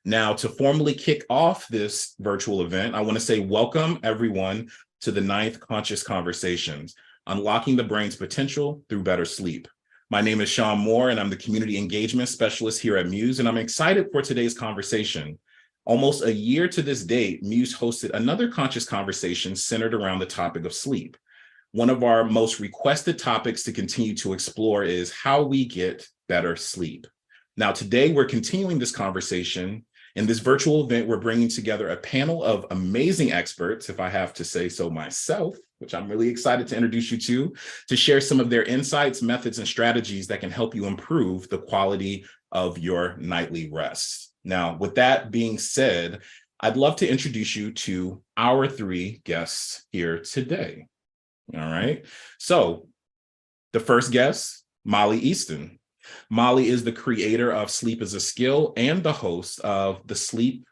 Now, to formally kick off this virtual event, I want to say welcome everyone to the 9th Conscious Conversations, Unlocking the Brain's Potential Through Better Sleep. My name is Shawn Moore, and I'm the Community Engagement Specialist here at Muse, and I'm excited for today's conversation. Almost a year to this date, Muse hosted another conscious conversation centered around the topic of sleep. One of our most requested topics to continue to explore is how we get better sleep. Now, today we're continuing this conversation. In this virtual event, we're bringing together a panel of amazing experts, if I have to say so myself, which I'm really excited to introduce you to share some of their insights, methods, and strategies that can help you improve the quality of your nightly rest. Now, with that being said, I'd love to introduce you to our 3 guests here today. All right. So the first guest, Molly Easton. Molly is the creator of Sleep is a Skill and the host of the Sleep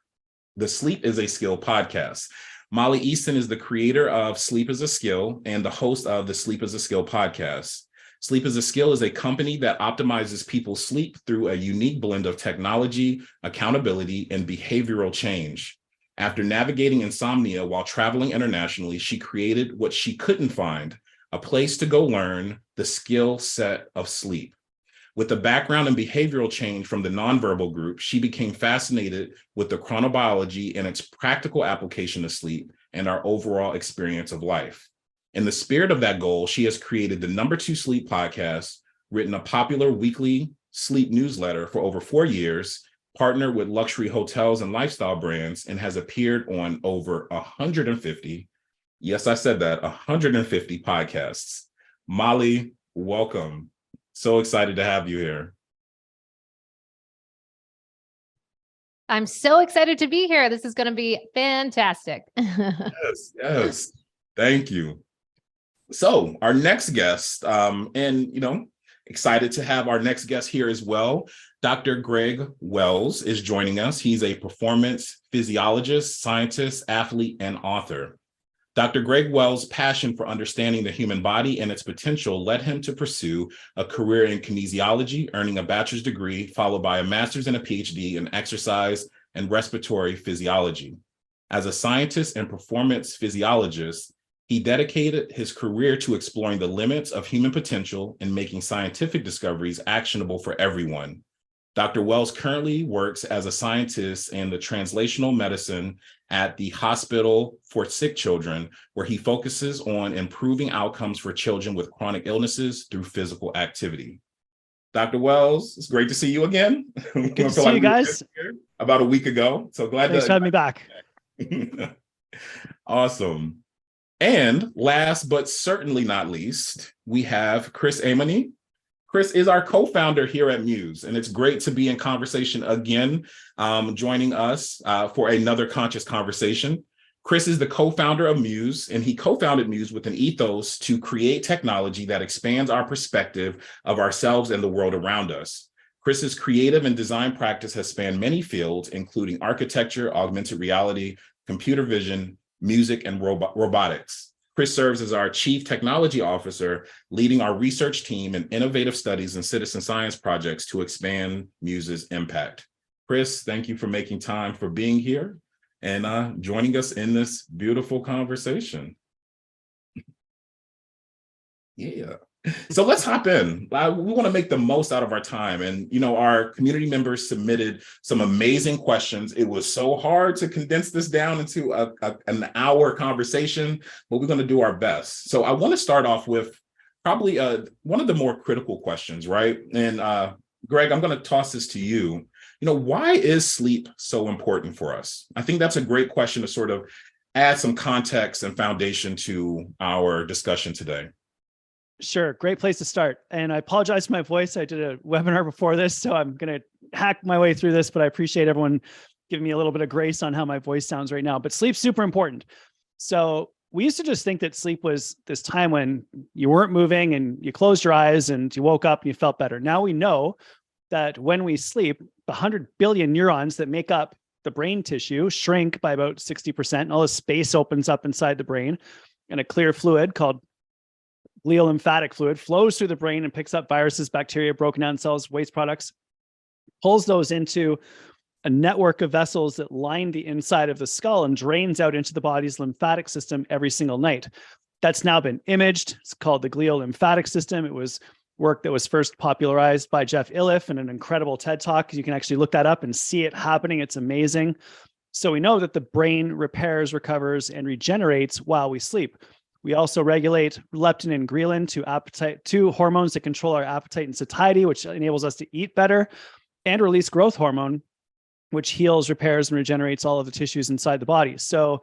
is a Skill podcast. Molly Easton is the creator of Sleep is a Skill and the host of the Sleep is a Skill podcast. Sleep is a Skill is a company that optimizes people's sleep through a unique blend of technology, accountability, and behavioral change. After navigating insomnia while traveling internationally, she created what she couldn't find, a place to go learn the skill set of sleep. With a background in behavioral change from the nonverbal group, she became fascinated with the chronobiology and its practical application to sleep and our overall experience of life. In the spirit of that goal, she has created the #2 Sleep podcast, written a popular weekly sleep newsletter for over 4 years, partnered with luxury hotels and lifestyle brands, and has appeared on over 150, yes, I said that, 150 podcasts. Molly, welcome. So excited to have you here. I'm so excited to be here. This is going to be fantastic. Yes. Thank you. So our next guest, excited to have our next guest here as well. Dr. Greg Wells is joining us. He's a performance physiologist, scientist, athlete, and author. Dr. Greg Wells' passion for understanding the human body and its potential led him to pursue a career in kinesiology, earning a bachelor's degree, followed by a master's and a PhD in exercise and respiratory physiology. As a scientist and performance physiologist, he dedicated his career to exploring the limits of human potential and making scientific discoveries actionable for everyone. Dr. Wells currently works as a scientist in the translational medicine at the Hospital for Sick Children, where he focuses on improving outcomes for children with chronic illnesses through physical activity. Dr. Wells, it's great to see you again. Good to see you guys. About a week ago. So glad Thanks for having me back. Awesome. And last but certainly not least, we have Chris Amony. Chris is our co-founder here at Muse, and it's great to be in conversation again, joining us for another conscious conversation. Chris is the co-founder of Muse, and he co-founded Muse with an ethos to create technology that expands our perspective of ourselves and the world around us. Chris's creative and design practice has spanned many fields, including architecture, augmented reality, computer vision, music, and robotics. Chris serves as our Chief Technology Officer, leading our research team in innovative studies and citizen science projects to expand Muse's impact. Chris, thank you for making time for being here and joining us in this beautiful conversation. Yeah. So let's hop in. We want to make the most out of our time. And, our community members submitted some amazing questions. It was so hard to condense this down into an hour conversation, but we're going to do our best. So I want to start off with probably one of the more critical questions, right? And Greg, I'm going to toss this to you. Why is sleep so important for us? I think that's a great question to sort of add some context and foundation to our discussion today. Sure. Great place to start. And I apologize for my voice. I did a webinar before this, so I'm going to hack my way through this, but I appreciate everyone giving me a little bit of grace on how my voice sounds right now. But sleep's super important. So we used to just think that sleep was this time when you weren't moving and you closed your eyes and you woke up and you felt better. Now we know that when we sleep, the 100 billion neurons that make up the brain tissue shrink by about 60%. And all this space opens up inside the brain, and a clear fluid called glial lymphatic fluid flows through the brain and picks up viruses, bacteria, broken down cells, waste products, pulls those into a network of vessels that line the inside of the skull and drains out into the body's lymphatic system every single night. That's now been imaged. It's called the glial lymphatic system. It was work that was first popularized by Jeff Iliff in an incredible TED Talk. You can actually look that up and see it happening. It's amazing. So we know that the brain repairs, recovers, and regenerates while we sleep. We also regulate leptin and ghrelin, two hormones that control our appetite and satiety, which enables us to eat better, and release growth hormone, which heals, repairs, and regenerates all of the tissues inside the body. So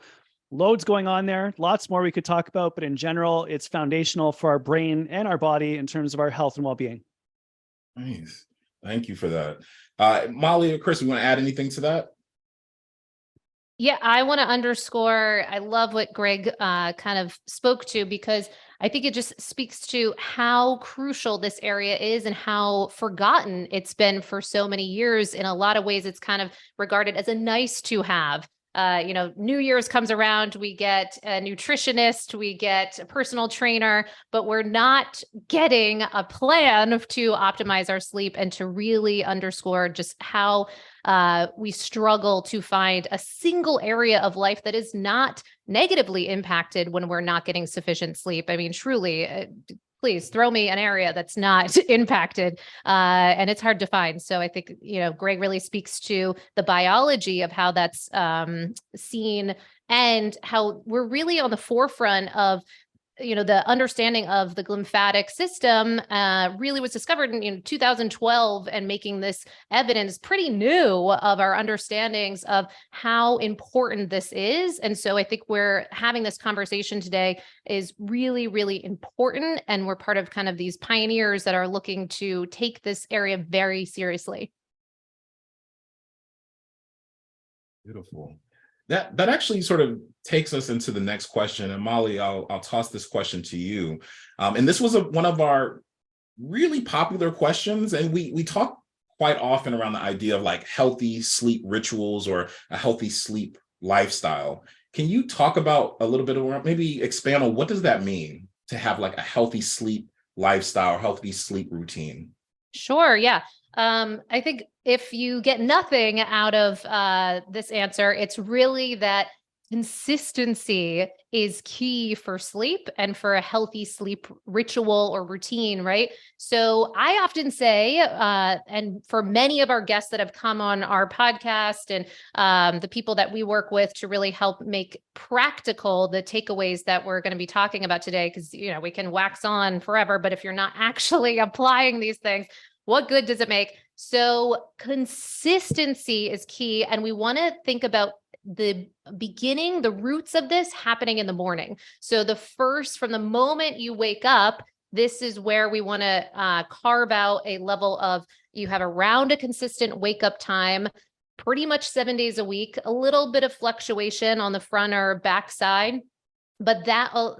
loads going on there, lots more we could talk about, but in general, it's foundational for our brain and our body in terms of our health and well-being. Nice. Thank you for that. Molly or Chris, you want to add anything to that? Yeah, I want to underscore, I love what Greg kind of spoke to, because I think it just speaks to how crucial this area is and how forgotten it's been for so many years. In a lot of ways, it's kind of regarded as a nice to have. New Year's comes around, we get a nutritionist, we get a personal trainer, but we're not getting a plan to optimize our sleep and to really underscore just how we struggle to find a single area of life that is not negatively impacted when we're not getting sufficient sleep. I mean, truly, please throw me an area that's not impacted. And it's hard to find. So I think, Greg really speaks to the biology of how that's seen and how we're really on the forefront of the understanding of the lymphatic system really was discovered in 2012, and making this evidence pretty new of our understandings of how important this is. And so I think we're having this conversation today is really, really important. And we're part of kind of these pioneers that are looking to take this area very seriously. Beautiful. That actually sort of takes us into the next question. And Molly, I'll toss this question to you. And this was one of our really popular questions. And we talk quite often around the idea of like healthy sleep rituals or a healthy sleep lifestyle. Can you talk about a little bit of, maybe expand on what does that mean to have like a healthy sleep lifestyle, healthy sleep routine? Sure. Yeah. I think if you get nothing out of this answer, it's really that consistency is key for sleep and for a healthy sleep ritual or routine, right? So I often say, and for many of our guests that have come on our podcast and the people that we work with to really help make practical the takeaways that we're going to be talking about today, because, we can wax on forever, but if you're not actually applying these things, what good does it make? So consistency is key. And we want to think about the beginning, the roots of this happening in the morning. So from the moment you wake up, this is where we want to carve out a level of, you have around a consistent wake up time, pretty much 7 days a week, a little bit of fluctuation on the front or back side. But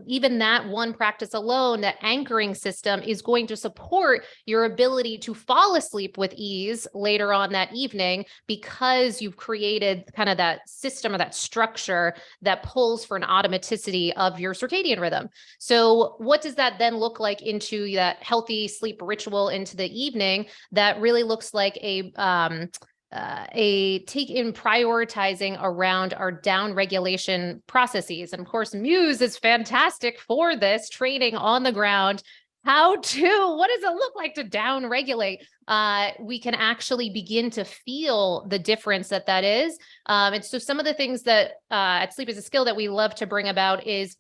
even that one practice alone, that anchoring system, is going to support your ability to fall asleep with ease later on that evening, because you've created kind of that system or that structure that pulls for an automaticity of your circadian rhythm. So what does that then look like into that healthy sleep ritual into the evening? That really looks like a take in prioritizing around our down regulation processes. And of course, Muse is fantastic for this, training on the ground. What does it look like to down regulate? We can actually begin to feel the difference that is. And so some of the things that at Sleep is a Skill that we love to bring about is,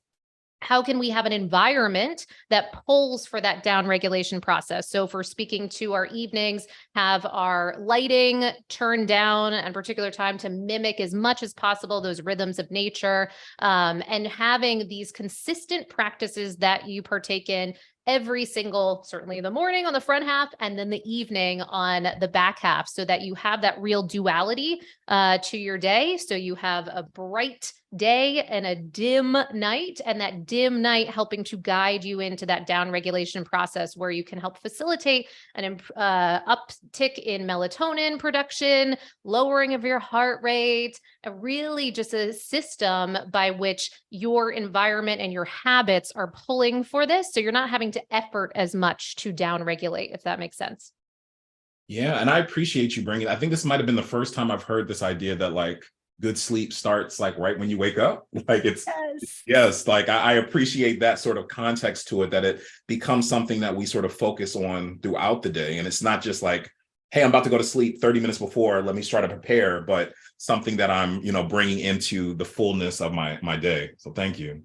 how can we have an environment that pulls for that down regulation process? So if we're speaking to our evenings, have our lighting turned down at a particular time to mimic as much as possible those rhythms of nature, and having these consistent practices that you partake in every single, certainly in the morning on the front half, and then the evening on the back half, so that you have that real duality to your day. So you have a bright day and a dim night, and that dim night helping to guide you into that down regulation process, where you can help facilitate an uptick in melatonin production, lowering of your heart rate, really just a system by which your environment and your habits are pulling for this. So you're not having to effort as much to down regulate, if that makes sense. Yeah, and I appreciate you bringing. I think this might have been the first time I've heard this idea that like good sleep starts like right when you wake up. Like it's Yes. yes, like I appreciate that sort of context to it, that it becomes something that we sort of focus on throughout the day, and it's not just like, hey, I'm about to go to sleep 30 minutes before. Let me start to prepare, but something that I'm bringing into the fullness of my day. So thank you.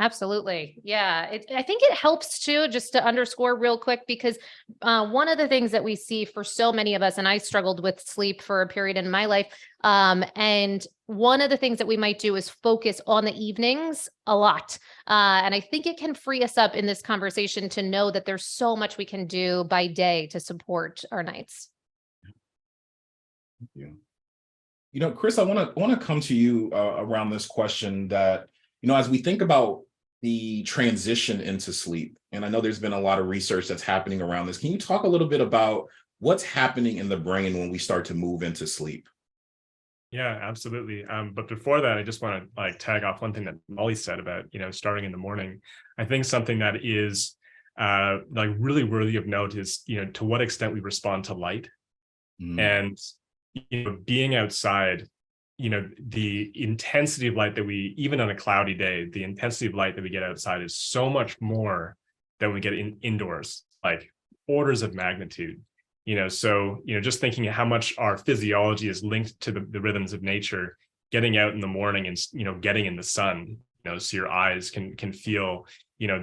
Absolutely. Yeah. I think it helps too, just to underscore real quick, because one of the things that we see for so many of us, and I struggled with sleep for a period in my life. And one of the things that we might do is focus on the evenings a lot. And I think it can free us up in this conversation to know that there's so much we can do by day to support our nights. Thank you. Chris, I want to come to you around this question that, as we think about the transition into sleep, and I know there's been a lot of research that's happening around this. Can you talk a little bit about what's happening in the brain when we start to move into sleep? Yeah, absolutely. But before that, I just want to like tag off one thing that Molly said about, starting in the morning. I think something that is like really worthy of note is, to what extent we respond to light. And being outside, the intensity of light that we, even on a cloudy day, the intensity of light that we get outside is so much more than we get indoors, like orders of magnitude. So just thinking how much our physiology is linked to the rhythms of nature, getting out in the morning and getting in the sun, so your eyes can feel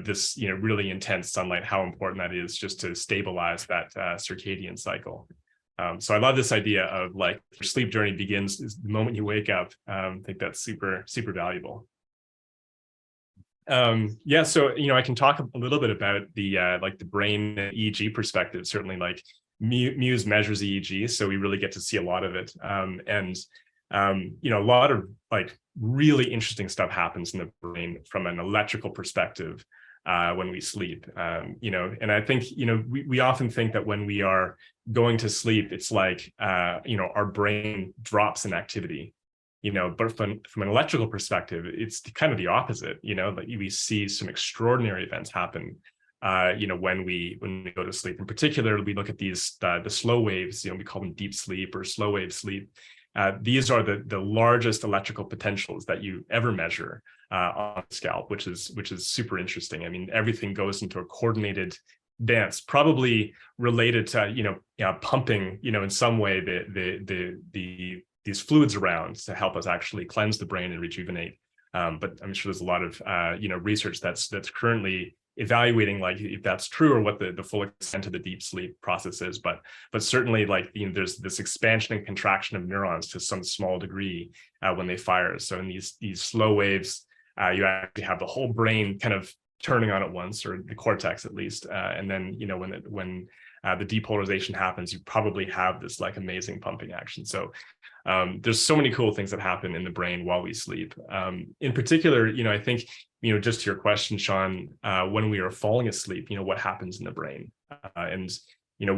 this really intense sunlight, how important that is just to stabilize that circadian cycle. So I love this idea of like your sleep journey begins is the moment you wake up. I think that's super, super valuable. Yeah, so I can talk a little bit about the like the brain EEG perspective. Certainly, like Muse measures EEG, so we really get to see a lot of it. And a lot of like really interesting stuff happens in the brain from an electrical perspective when we sleep. And I think we often think that when we are going to sleep, it's like our brain drops in activity. But from an electrical perspective, it's kind of the opposite. Like we see some extraordinary events happen when we go to sleep. In particular, we look at these the slow waves. We call them deep sleep or slow wave sleep. These are the largest electrical potentials that you ever measure on the scalp, which is super interesting. I mean, everything goes into a coordinated dance, probably related to pumping in some way these fluids around to help us actually cleanse the brain and rejuvenate. But I'm sure there's a lot of research that's currently evaluating like if that's true or what the full extent of the deep sleep process is. But certainly like there's this expansion and contraction of neurons to some small degree when they fire. So in these slow waves, you actually have the whole brain kind of turning on at once, or the cortex at least. And then when the depolarization happens, you probably have this like amazing pumping action. So there's so many cool things that happen in the brain while we sleep. In particular, I think, just to your question, Shawn, when we are falling asleep, what happens in the brain? And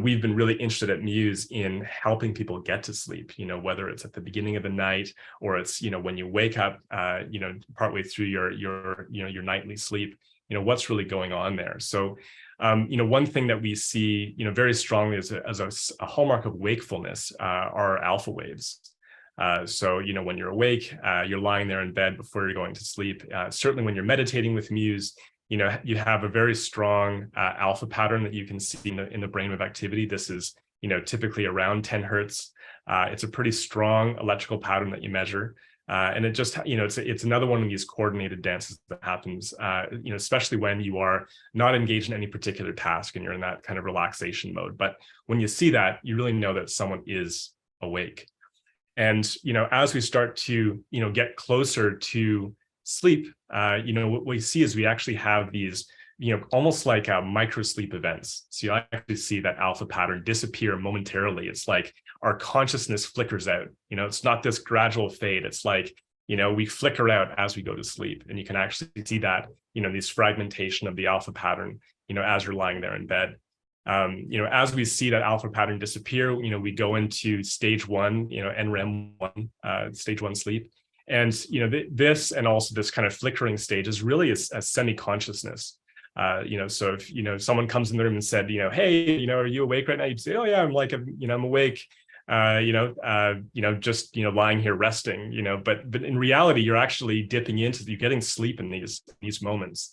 we've been really interested at Muse in helping people get to sleep, whether it's at the beginning of the night or it's, when you wake up, partway through your nightly sleep, what's really going on there. So, one thing that we see, very strongly as a hallmark of wakefulness are alpha waves. So, when you're awake, you're lying there in bed before you're going to sleep. Certainly when you're meditating with Muse, you have a very strong alpha pattern that you can see in the brainwave activity. This is, typically around 10 hertz. It's a pretty strong electrical pattern that you measure. And it just, it's another one of these coordinated dances that happens, especially when you are not engaged in any particular task and you're in that kind of relaxation mode. But when you see that, you really know that someone is awake. And, as we start to, get closer to sleep, what we see is we actually have these, almost like micro sleep events. So you actually see that alpha pattern disappear momentarily. It's like our consciousness flickers out. It's not this gradual fade. It's like, we flicker out as we go to sleep. And you can actually see that, this fragmentation of the alpha pattern, as you're lying there in bed. As we see that alpha pattern disappear, we go into stage one, NREM1, stage one sleep. And, this and also this kind of flickering stage is really a semi-consciousness. So if, someone comes in the room and said, hey, are you awake right now? You'd say, oh yeah, I'm awake. Just lying here resting, but in reality, you're actually you're getting sleep in these moments.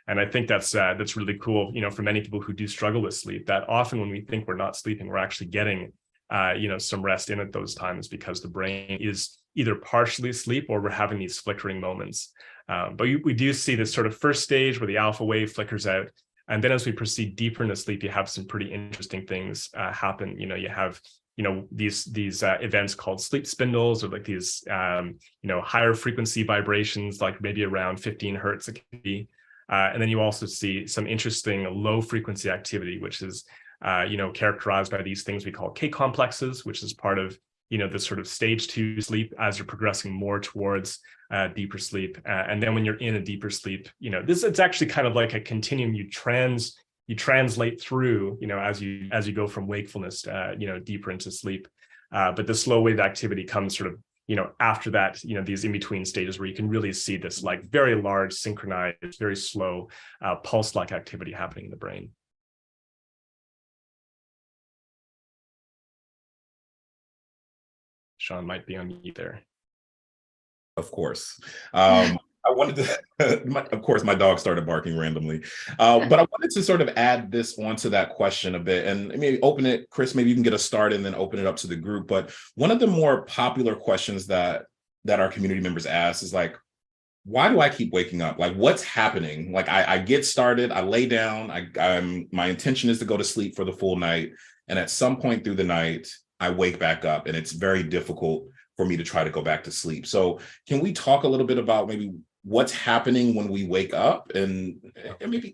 And I think that's really cool, for many people who do struggle with sleep, that often when we think we're not sleeping, we're actually getting some rest in at those times, because the brain is either partially asleep or we're having these flickering moments. But we do see this sort of first stage where the alpha wave flickers out. And then as we proceed deeper into sleep, you have some pretty interesting things happen. You have these events called sleep spindles, or like these higher frequency vibrations, like maybe around 15 hertz it can be. And then you also see some interesting low frequency activity, which is characterized by these things we call K complexes, which is part of the sort of stage 2 sleep as you're progressing more towards deeper sleep. And then when you're in a deeper sleep, it's actually kind of like a continuum. You translate through, as you go from wakefulness, deeper into sleep. But the slow wave activity comes sort of, after that, these in-between stages where you can really see this like very large, synchronized, very slow, pulse-like activity happening in the brain. Shawn might be on mute there. Of course. I wanted to, of course, my dog started barking randomly, but I wanted to sort of add this onto that question a bit, and maybe open it, Chris, maybe you can get us started and then open it up to the group. But one of the more popular questions that our community members ask is like, why do I keep waking up? Like, what's happening? Like, I get started, I lay down, my intention is to go to sleep for the full night. And at some point through the night, I wake back up, and it's very difficult for me to try to go back to sleep. So can we talk a little bit about maybe what's happening when we wake up, and maybe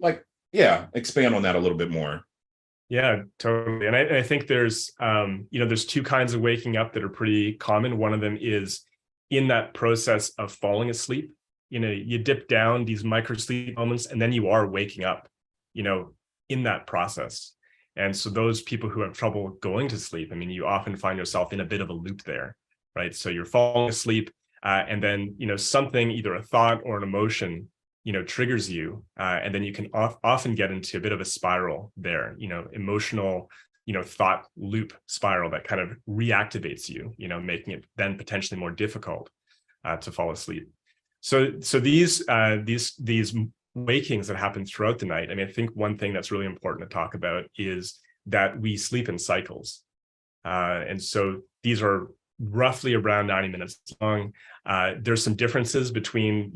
expand on that a little bit more? Yeah, totally. And I think there's two kinds of waking up that are pretty common. One of them is in that process of falling asleep. You dip down these micro sleep moments, and then you are waking up, in that process. And so those people who have trouble going to sleep, you often find yourself in a bit of a loop there, right? So you're falling asleep, and then, something, either a thought or an emotion, triggers you. And then you can often get into a bit of a spiral there, emotional, thought loop spiral that kind of reactivates you, making it then potentially more difficult to fall asleep. So these wakings that happen throughout the night, I think one thing that's really important to talk about is that we sleep in cycles. And so these are roughly around 90 minutes long. There's some differences between,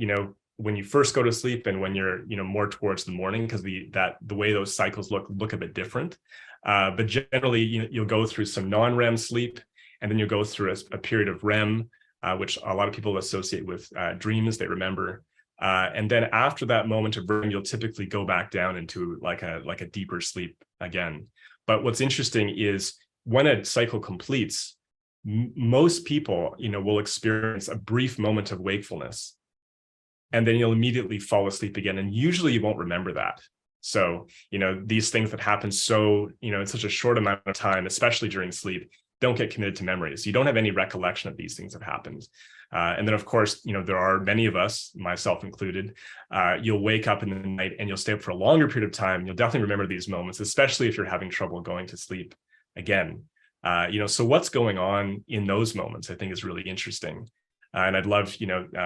when you first go to sleep and when you're, more towards the morning, because the way those cycles look a bit different. But generally, you'll go through some non-REM sleep, and then you'll go through a period of REM, which a lot of people associate with dreams they remember. And then after that moment of REM, you'll typically go back down into like a deeper sleep again. But what's interesting is when a cycle completes, most people, will experience a brief moment of wakefulness, and then you'll immediately fall asleep again. And usually you won't remember that. So, these things that happen in such a short amount of time, especially during sleep, don't get committed to memory. So you don't have any recollection of these things have happened. And then, of course, there are many of us, myself included, you'll wake up in the night and you'll stay up for a longer period of time. You'll definitely remember these moments, especially if you're having trouble going to sleep again. So what's going on in those moments, I think, is really interesting. And I'd love,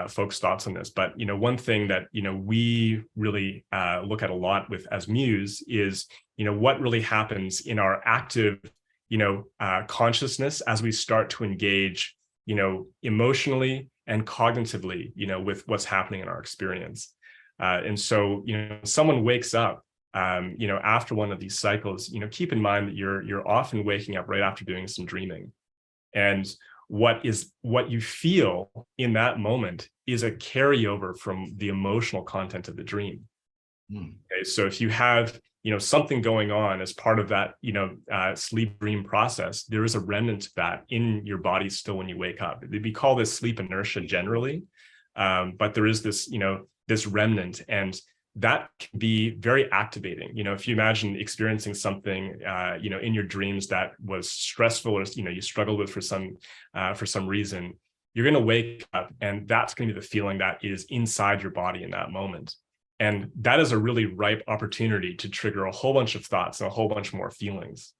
folks' thoughts on this. But, one thing that, we really look at a lot with as Muse is, what really happens in our active, consciousness as we start to engage, emotionally and cognitively, with what's happening in our experience. And so, someone wakes up, after one of these cycles, keep in mind that you're often waking up right after doing some dreaming. And what you feel in that moment is a carryover from the emotional content of the dream. Okay, so if you have, something going on as part of that, sleep dream process, there is a remnant of that in your body still when you wake up. We call this sleep inertia generally, but there is this, this remnant, and that can be very activating. If you imagine experiencing something, in your dreams that was stressful, or, you struggled with for some reason, you're going to wake up, and that's going to be the feeling that is inside your body in that moment. And that is a really ripe opportunity to trigger a whole bunch of thoughts and a whole bunch more feelings.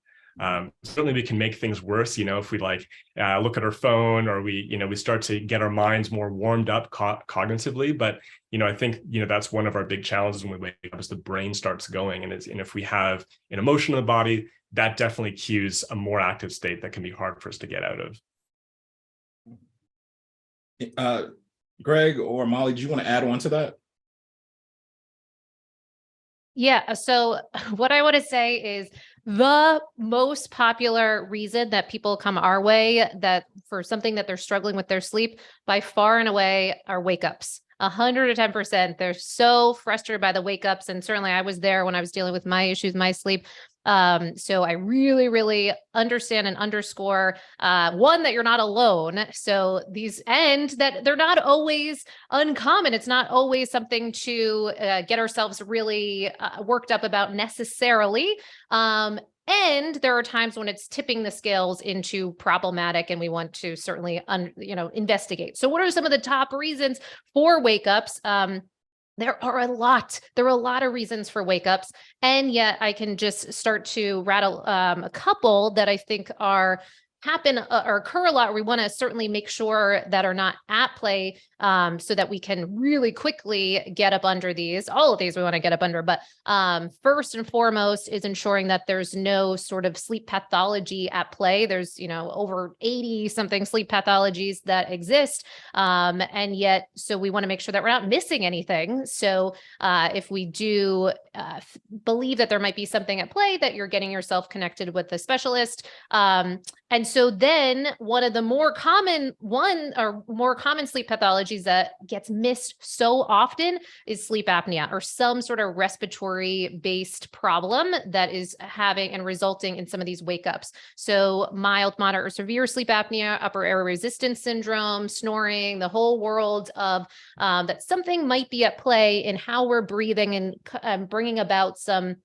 Certainly we can make things worse, if we look at our phone, or we start to get our minds more warmed up cognitively. But, I think, that's one of our big challenges when we wake up, is the brain starts going. And if we have an emotion in the body, that definitely cues a more active state that can be hard for us to get out of. Greg or Molly, do you want to add on to that? Yeah. So what I want to say is the most popular reason that people come our way that for something that they're struggling with their sleep, by far and away, are wake ups. 110%. They're so frustrated by the wake ups. And certainly I was there when I was dealing with my issues, my sleep. So I really, really understand and underscore, one, that you're not alone. So and that they're not always uncommon. It's not always something to get ourselves really worked up about necessarily. And there are times when it's tipping the scales into problematic, and we want to certainly, investigate. So what are some of the top reasons for wake ups? There are a lot of reasons for wake ups. And yet I can just start to rattle a couple that I think happen or occur a lot. We want to certainly make sure that are not at play, so that we can really quickly get up under these. All of these we want to get up under, but first and foremost is ensuring that there's no sort of sleep pathology at play. There's, over 80 something sleep pathologies that exist. And yet, so we want to make sure that we're not missing anything. So if we do believe that there might be something at play, that you're getting yourself connected with a specialist. And so then one of the more common sleep pathologies that gets missed so often is sleep apnea, or some sort of respiratory based problem that is having and resulting in some of these wake ups. So mild, moderate, or severe sleep apnea, upper airway resistance syndrome, snoring, the whole world of that something might be at play in how we're breathing, and bringing about some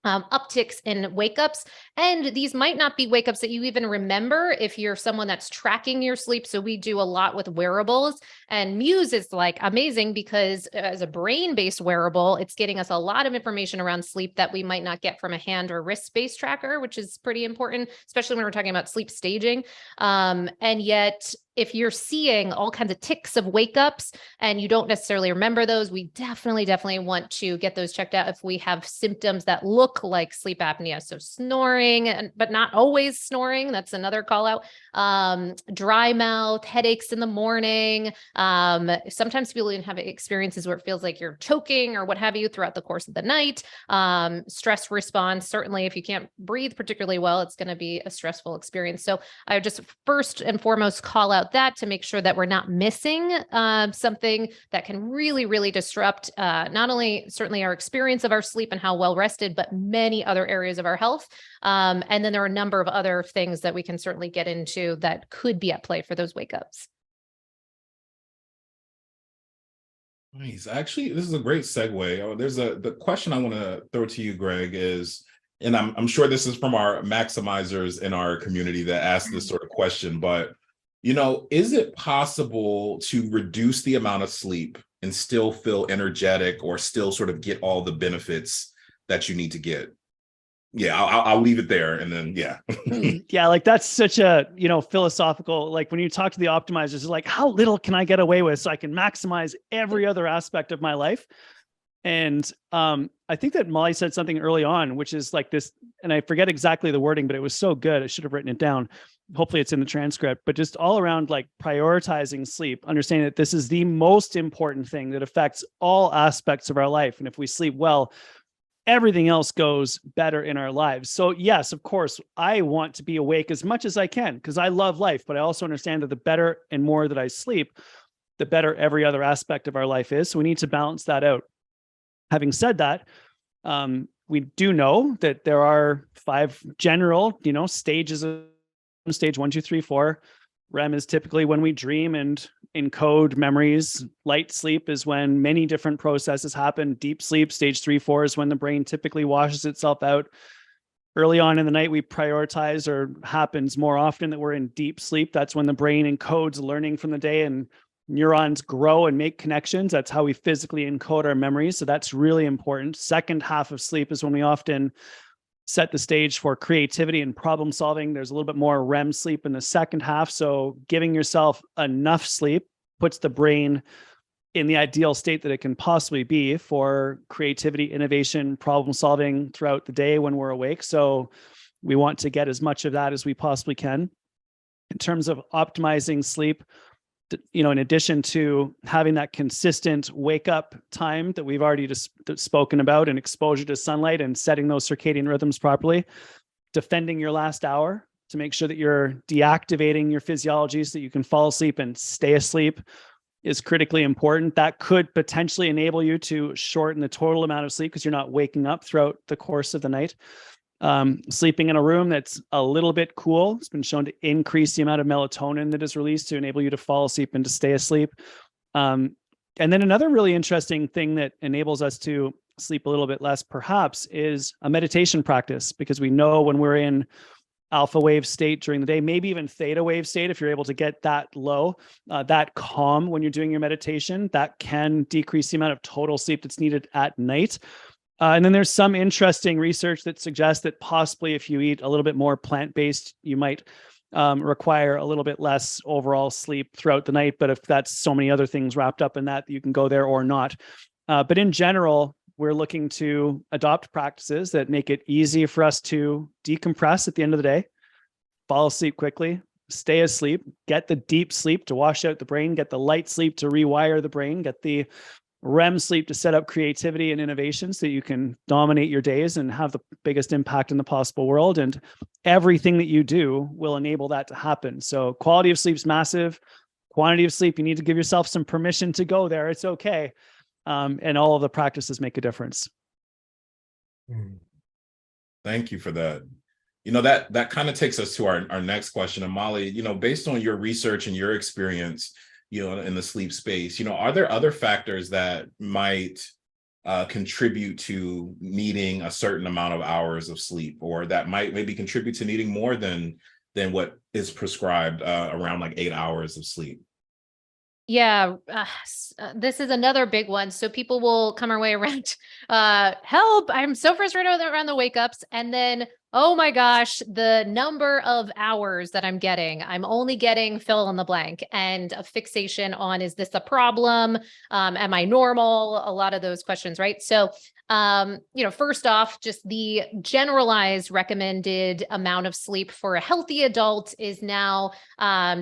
upticks in wake ups. And these might not be wake ups that you even remember if you're someone that's tracking your sleep. So we do a lot with wearables, and Muse is amazing because as a brain-based wearable, it's getting us a lot of information around sleep that we might not get from a hand or wrist-based tracker, which is pretty important, especially when we're talking about sleep staging. And yet, if you're seeing all kinds of tics of wake ups and you don't necessarily remember those, we definitely want to get those checked out if we have symptoms that look like sleep apnea. So snoring, but not always snoring. That's another call out. Dry mouth, headaches in the morning. Sometimes people even have experiences where it feels like you're choking or what have you throughout the course of the night. Stress response. Certainly, if you can't breathe particularly well, it's going to be a stressful experience. So I would just first and foremost call out that to make sure that we're not missing something that can really, really disrupt not only certainly our experience of our sleep and how well rested, but many other areas of our health. And then there are a number of other things that we can certainly get into that could be at play for those wake ups. Nice. Actually, this is a great segue. The question I want to throw to you, Greg, is, and I'm sure this is from our maximizers in our community that ask this sort of question, but is it possible to reduce the amount of sleep and still feel energetic, or still sort of get all the benefits that you need to get? Yeah, I'll leave it there. And then, yeah. Yeah. That's such a, philosophical, when you talk to the optimizers, it's like, how little can I get away with so I can maximize every other aspect of my life? And I think that Molly said something early on, which is this, and I forget exactly the wording, but it was so good. I should have written it down. Hopefully it's in the transcript, but just all around prioritizing sleep, understanding that this is the most important thing that affects all aspects of our life. And if we sleep well, everything else goes better in our lives. So yes, of course, I want to be awake as much as I can because I love life, but I also understand that the better and more that I sleep, the better every other aspect of our life is. So we need to balance that out. Having said that, we do know that there are 5 general, stages of stage 1, 2, 3, 4. REM is typically when we dream and encode memories. Light sleep is when many different processes happen. Deep sleep, stage 3, 4 is when the brain typically washes itself out. Early on in the night, we prioritize, or happens more often, that we're in deep sleep. That's when the brain encodes learning from the day and neurons grow and make connections. That's how we physically encode our memories. So that's really important. Second half of sleep is when we often set the stage for creativity and problem solving. There's a little bit more REM sleep in the second half. So giving yourself enough sleep puts the brain in the ideal state that it can possibly be for creativity, innovation, problem solving throughout the day when we're awake. So we want to get as much of that as we possibly can. In terms of optimizing sleep, in addition to having that consistent wake up time that we've already just spoken about, and exposure to sunlight and setting those circadian rhythms properly, defending your last hour to make sure that you're deactivating your physiology so that you can fall asleep and stay asleep is critically important. That could potentially enable you to shorten the total amount of sleep because you're not waking up throughout the course of the night. Sleeping in a room that's a little bit cool, it's been shown to increase the amount of melatonin that is released to enable you to fall asleep and to stay asleep. And then another really interesting thing that enables us to sleep a little bit less perhaps is a meditation practice, because we know when we're in alpha wave state during the day, maybe even theta wave state, if you're able to get that low, that calm when you're doing your meditation, that can decrease the amount of total sleep that's needed at night. And then there's some interesting research that suggests that possibly if you eat a little bit more plant-based, you might require a little bit less overall sleep throughout the night. But if that's so many other things wrapped up in that, you can go there or not. But in general, we're looking to adopt practices that make it easy for us to decompress at the end of the day, fall asleep quickly, stay asleep, get the deep sleep to wash out the brain, get the light sleep to rewire the brain, get the REM sleep to set up creativity and innovation so you can dominate your days and have the biggest impact in the possible world. And everything that you do will enable that to happen. So quality of sleep is massive. Quantity of sleep, you need to give yourself some permission to go there. It's okay. And all of the practices make a difference. Thank you for that. That kind of takes us to our next question. And Molly, based on your research and your experience, in the sleep space, are there other factors that might contribute to needing a certain amount of hours of sleep, or that might maybe contribute to needing more than what is prescribed, around like 8 hours of sleep? Yeah, this is another big one. So people will come our way around, help, I'm so frustrated around the wake ups. And then, oh my gosh, the number of hours that I'm only getting fill in the blank, and a fixation on, is this a problem? Am I normal? A lot of those questions, right? So, first off, just the generalized recommended amount of sleep for a healthy adult is now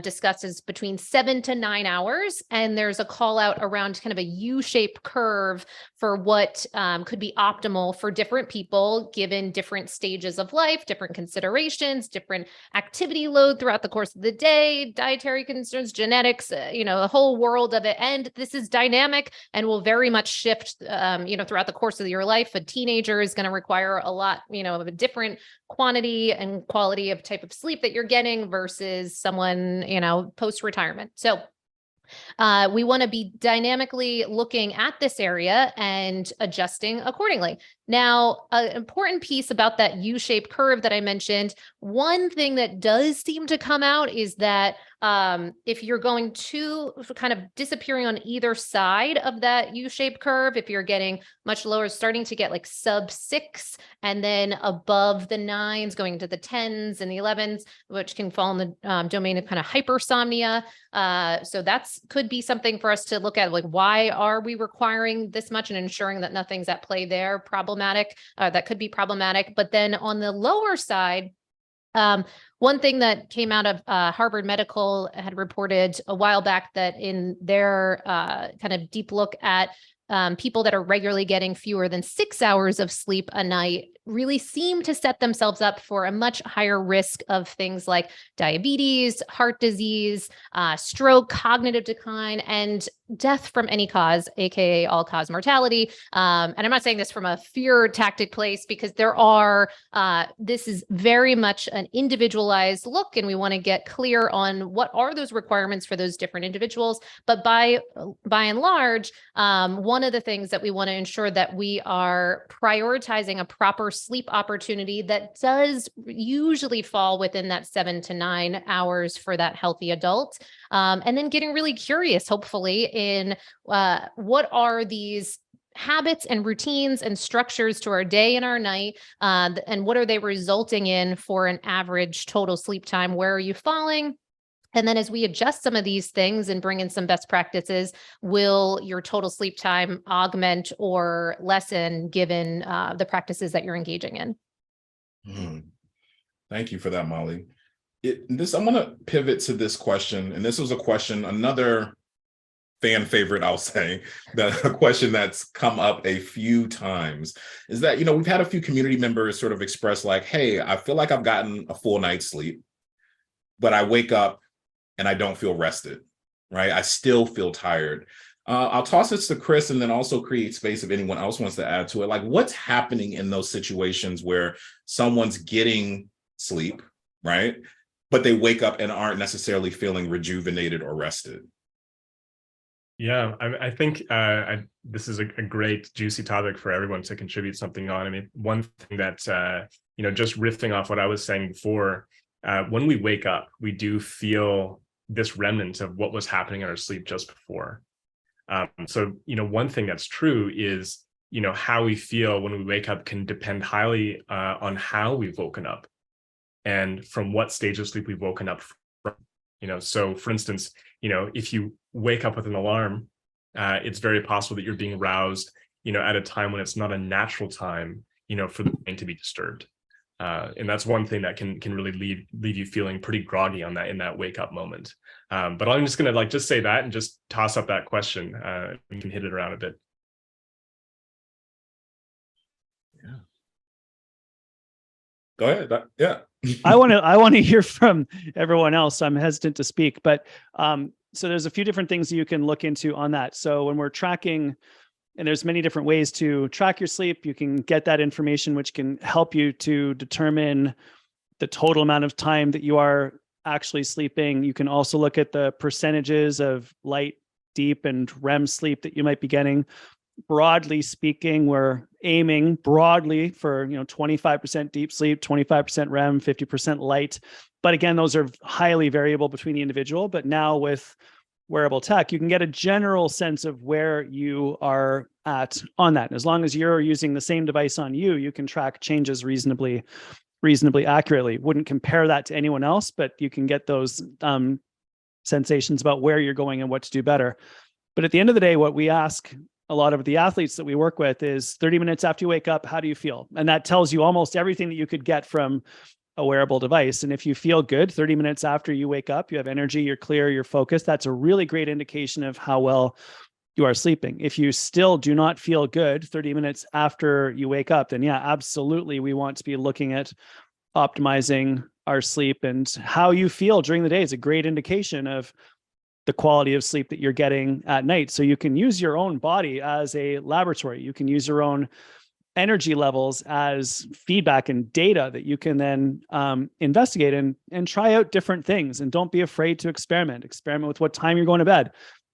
discussed as between 7 to 9 hours. And there's a call out around kind of a U-shaped curve for what could be optimal for different people, given different stages of life, different considerations, different activity load throughout the course of the day, dietary concerns, genetics, the whole world of it. And this is dynamic and will very much shift, throughout the course of your life. A teenager is going to require a lot, of a different quantity and quality of type of sleep that you're getting versus someone, post-retirement. So we want to be dynamically looking at this area and adjusting accordingly. Now, an important piece about that U-shaped curve that I mentioned, one thing that does seem to come out is that if you're going to kind of disappearing on either side of that U-shaped curve, if you're getting much lower, starting to get like sub 6, and then above the 9s, going to the 10s and the 11s, which can fall in the domain of kind of hypersomnia. So that's could be something for us to look at, like, why are we requiring this much, and ensuring that nothing's at play there, that could be problematic. But then on the lower side, one thing that came out of Harvard Medical had reported a while back, that in their kind of deep look at people that are regularly getting fewer than 6 hours of sleep a night really seem to set themselves up for a much higher risk of things like diabetes, heart disease, stroke, cognitive decline, and death from any cause, aka all-cause mortality. And I'm not saying this from a fear tactic place, because this is very much an individualized look, and we want to get clear on what are those requirements for those different individuals. But by and large, one of the things that we want to ensure that we are prioritizing a proper sleep opportunity that does usually fall within that 7 to 9 hours for that healthy adult. And then getting really curious, hopefully, in what are these habits and routines and structures to our day and our night, and what are they resulting in for an average total sleep time? Where are you falling? And then as we adjust some of these things and bring in some best practices, will your total sleep time augment or lessen given the practices that you're engaging in? Thank you for that, Molly. I'm going to pivot to this question. And this was a question, another fan favorite, I'll say, that a question that's come up a few times is that, we've had a few community members sort of express like, hey, I feel like I've gotten a full night's sleep, but I wake up and I don't feel rested, right? I still feel tired. I'll toss this to Chris and then also create space if anyone else wants to add to it. Like, what's happening in those situations where someone's getting sleep, right? But they wake up and aren't necessarily feeling rejuvenated or rested? Yeah, I think this is a great, juicy topic for everyone to contribute something on. I mean, one thing that, just riffing off what I was saying before, when we wake up, we do feel this remnant of what was happening in our sleep just before. So, one thing that's true is, how we feel when we wake up can depend highly on how we've woken up and from what stage of sleep we've woken up from. So for instance, if you wake up with an alarm, it's very possible that you're being roused, at a time when it's not a natural time, for the brain to be disturbed. And that's one thing that can really leave you feeling pretty groggy in that wake up moment. But I'm just gonna just say that and just toss up that question. We can hit it around a bit. Yeah. Go ahead. Yeah. I want to hear from everyone else. I'm hesitant to speak, but so there's a few different things you can look into on that. So when we're tracking, and there's many different ways to track your sleep, you can get that information, which can help you to determine the total amount of time that you are actually sleeping. You can also look at the percentages of light, deep, and REM sleep that you might be getting. Broadly speaking, we're aiming broadly for 25% deep sleep, 25% REM, 50% light. But again, those are highly variable between the individual. But now with wearable tech, you can get a general sense of where you are at on that. And as long as you're using the same device on you, you can track changes reasonably accurately. Wouldn't compare that to anyone else, but you can get those sensations about where you're going and what to do better. But at the end of the day, what we ask a lot of the athletes that we work with is 30 minutes after you wake up, how do you feel? And that tells you almost everything that you could get from a wearable device. And if you feel good 30 minutes after you wake up, you have energy, you're clear, you're focused, that's a really great indication of how well you are sleeping. If you still do not feel good 30 minutes after you wake up, then yeah, absolutely, we want to be looking at optimizing our sleep. And how you feel during the day is a great indication of the quality of sleep that you're getting at night. So you can use your own body as a laboratory. You can use your own energy levels as feedback and data that you can then investigate and try out different things. And don't be afraid to experiment. Experiment with what time you're going to bed.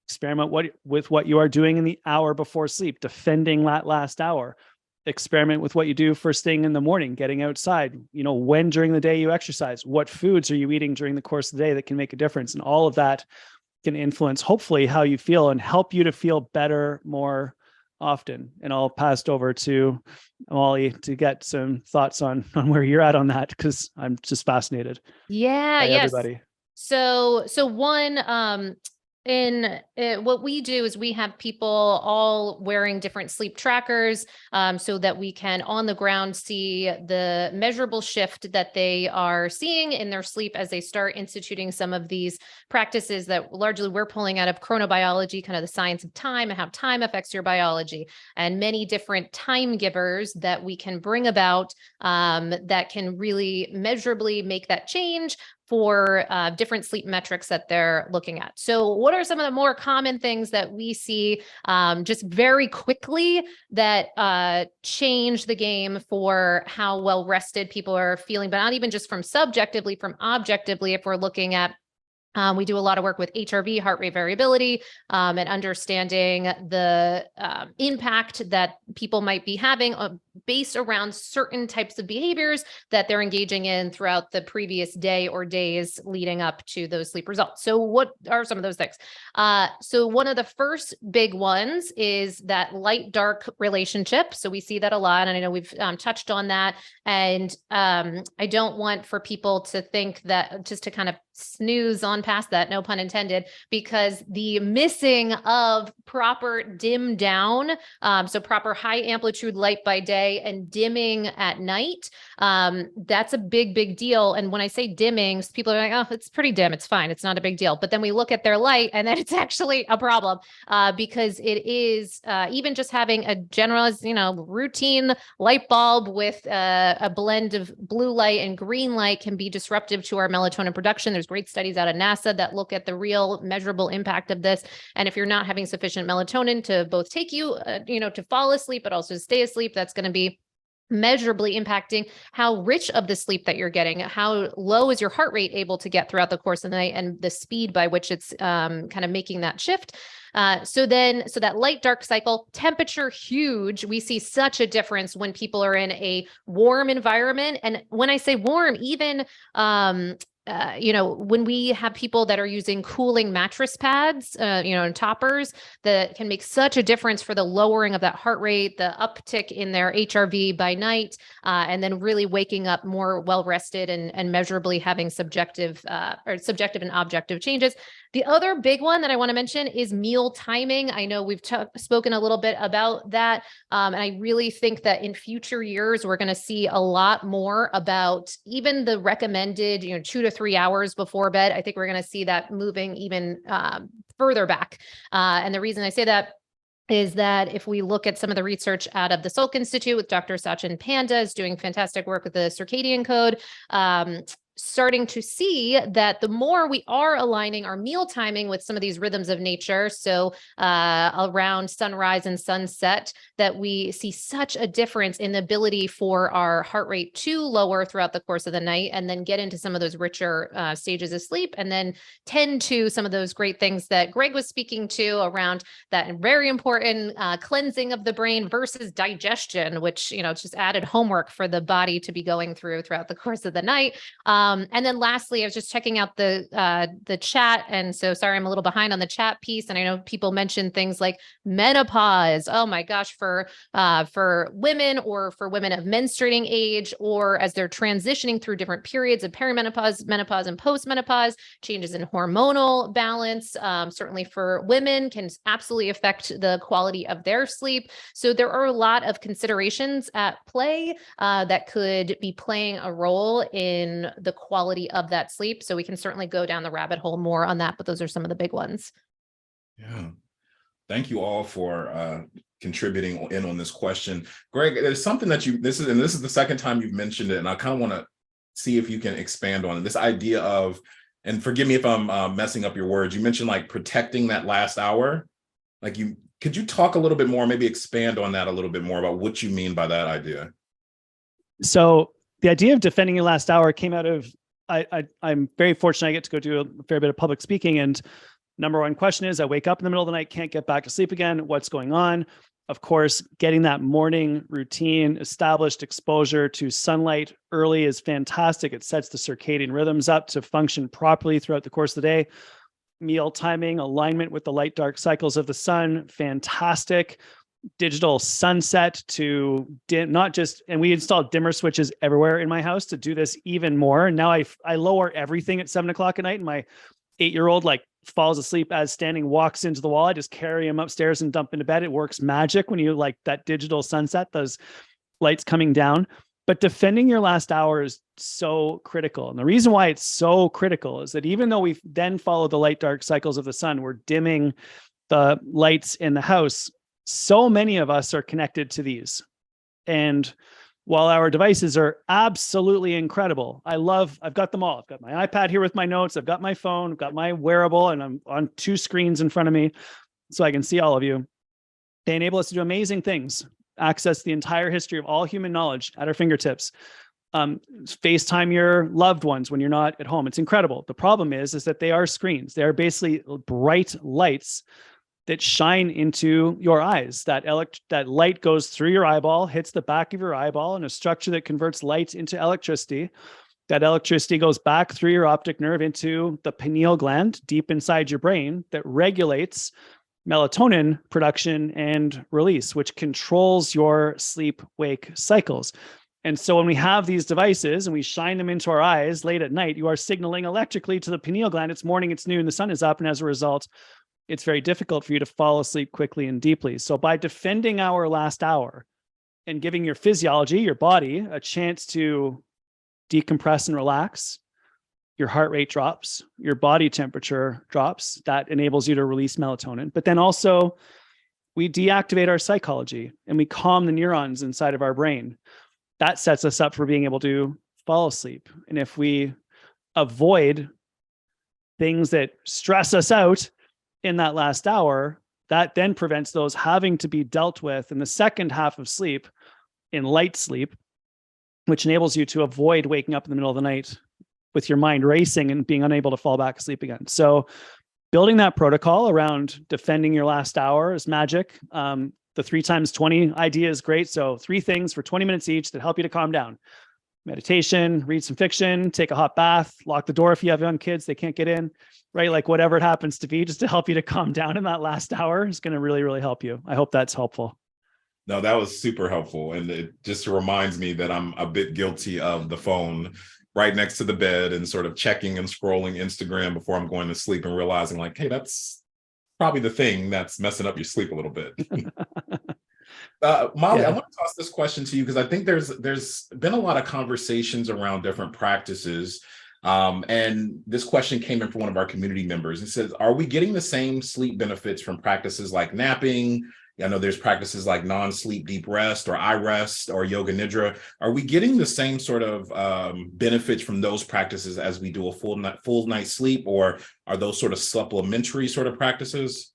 Experiment with what you are doing in the hour before sleep, defending that last hour. Experiment with what you do first thing in the morning, getting outside. When during the day you exercise. What foods are you eating during the course of the day that can make a difference? And all of that can influence, hopefully, how you feel and help you to feel better more often. And I'll pass it over to Molly to get some thoughts on where you're at on that, because I'm just fascinated. Yeah, yes. Everybody. So one, what we do is we have people all wearing different sleep trackers, so that we can on the ground see the measurable shift that they are seeing in their sleep as they start instituting some of these practices that largely we're pulling out of chronobiology, kind of the science of time and how time affects your biology, and many different time givers that we can bring about that can really measurably make that change for different sleep metrics that they're looking at. So what are some of the more common things that we see just very quickly that change the game for how well rested people are feeling, but not even just from subjectively, from objectively, if we're looking at We do a lot of work with HRV, heart rate variability, and understanding the impact that people might be having based around certain types of behaviors that they're engaging in throughout the previous day or days leading up to those sleep results. So what are some of those things? So one of the first big ones is that light-dark relationship. So we see that a lot, and I know we've touched on that. And I don't want for people to think that, just to kind of snooze on past that, no pun intended, because the missing of proper dim down, so proper high amplitude light by day and dimming at night, that's a big deal. And when I say dimming, people are like, oh, it's pretty dim, it's fine, it's not a big deal. But then we look at their light and then it's actually a problem, because it is even just having a generalized, routine light bulb with a blend of blue light and green light can be disruptive to our melatonin production. There's great studies out of NASA that look at the real measurable impact of this. And if you're not having sufficient melatonin to both take you, to fall asleep, but also to stay asleep, that's going to be measurably impacting how rich of the sleep that you're getting, how low is your heart rate able to get throughout the course of the night, and the speed by which it's kind of making that shift. So that light dark cycle, temperature, huge. We see such a difference when people are in a warm environment. And when I say warm, even when we have people that are using cooling mattress pads, and toppers, that can make such a difference for the lowering of that heart rate, the uptick in their HRV by night, and then really waking up more well-rested and measurably having subjective and objective changes. The other big one that I want to mention is meal timing. I know we've spoken a little bit about that. And I really think that in future years, we're going to see a lot more about even the recommended, 2 to 3 hours before bed. I think we're going to see that moving even further back. And the reason I say that is that if we look at some of the research out of the Salk Institute with Dr. Sachin Panda, is doing fantastic work with the circadian code, starting to see that the more we are aligning our meal timing with some of these rhythms of nature, so around sunrise and sunset, that we see such a difference in the ability for our heart rate to lower throughout the course of the night and then get into some of those richer stages of sleep, and then tend to some of those great things that Greg was speaking to around that very important cleansing of the brain versus digestion, which, it's just added homework for the body to be going throughout the course of the night. And then lastly, I was just checking out the chat. And so sorry, I'm a little behind on the chat piece. And I know people mentioned things like menopause. Oh my gosh, for women, or for women of menstruating age, or as they're transitioning through different periods of perimenopause, menopause, and postmenopause, changes in hormonal balance, certainly for women, can absolutely affect the quality of their sleep. So there are a lot of considerations at play that could be playing a role in the quality of that sleep. So we can certainly go down the rabbit hole more on that, but those are some of the big ones. Yeah. Thank you all for contributing in on this question. Greg, there's something that this is the second time you've mentioned it, and I kind of want to see if you can expand on it. This idea of, and forgive me if I'm messing up your words, you mentioned like protecting that last hour. Could you talk a little bit more, maybe expand on that a little bit more about what you mean by that idea? So the idea of defending your last hour came out of, I'm very fortunate I get to go do a fair bit of public speaking. And number one question is, I wake up in the middle of the night, can't get back to sleep again. What's going on? Of course, getting that morning routine, established exposure to sunlight early is fantastic. It sets the circadian rhythms up to function properly throughout the course of the day. Meal timing, alignment with the light dark cycles of the sun, fantastic. Digital sunset to dim, not just, and we installed dimmer switches everywhere in my house to do this even more. Now I lower everything at 7 o'clock at night, and my 8-year-old falls asleep as standing, walks into the wall. I just carry him upstairs and dump into bed. It works magic when you that digital sunset, those lights coming down. But defending your last hour is so critical. And the reason why it's so critical is that even though we then follow the light dark cycles of the sun, we're dimming the lights in the house. So many of us are connected to these. And while our devices are absolutely incredible, I've got them all. I've got my iPad here with my notes. I've got my phone, I've got my wearable, and I'm on 2 screens in front of me so I can see all of you. They enable us to do amazing things, access the entire history of all human knowledge at our fingertips. FaceTime your loved ones when you're not at home. It's incredible. The problem is that they are screens. They are basically bright lights that shine into your eyes. That light goes through your eyeball, hits the back of your eyeball in a structure that converts light into electricity. That electricity goes back through your optic nerve into the pineal gland deep inside your brain that regulates melatonin production and release, which controls your sleep-wake cycles. And so when we have these devices and we shine them into our eyes late at night, you are signaling electrically to the pineal gland, it's morning, it's noon, the sun is up. And as a result, it's very difficult for you to fall asleep quickly and deeply. So by defending our last hour and giving your physiology, your body, a chance to decompress and relax, your heart rate drops, your body temperature drops. That enables you to release melatonin. But then also we deactivate our psychology and we calm the neurons inside of our brain. That sets us up for being able to fall asleep. And if we avoid things that stress us out in that last hour, that then prevents those having to be dealt with in the second half of sleep, in light sleep, which enables you to avoid waking up in the middle of the night with your mind racing and being unable to fall back asleep again. So building that protocol around defending your last hour is magic. The 3 times 20 idea is great. So 3 things for 20 minutes each that help you to calm down. Meditation, read some fiction, take a hot bath, lock the door if you have young kids, they can't get in, right? Like whatever it happens to be, just to help you to calm down in that last hour is going to really, really help you. I hope that's helpful. No, that was super helpful. And it just reminds me that I'm a bit guilty of the phone right next to the bed and sort of checking and scrolling Instagram before I'm going to sleep and realizing like, hey, that's probably the thing that's messing up your sleep a little bit. Molly, Yeah. I want to toss this question to you because I think there's been a lot of conversations around different practices. And this question came in from one of our community members. It says, are we getting the same sleep benefits from practices like napping? I know there's practices like non-sleep deep rest or eye rest or yoga nidra. Are we getting the same sort of benefits from those practices as we do a full night sleep, or are those sort of supplementary sort of practices?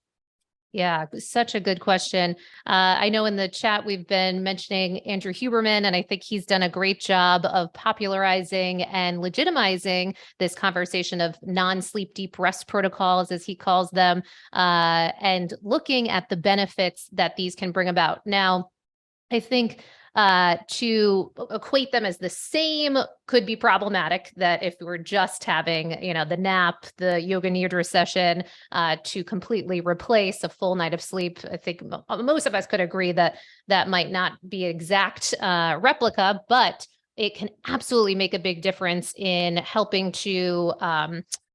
Yeah, such a good question. I know in the chat we've been mentioning Andrew Huberman, and I think he's done a great job of popularizing and legitimizing this conversation of non-sleep deep rest protocols, as he calls them, and looking at the benefits that these can bring about. Now, I think to equate them as the same could be problematic, that if we were just having, the nap, the yoga nidra session to completely replace a full night of sleep, I think most of us could agree that that might not be exact replica, but it can absolutely make a big difference in helping to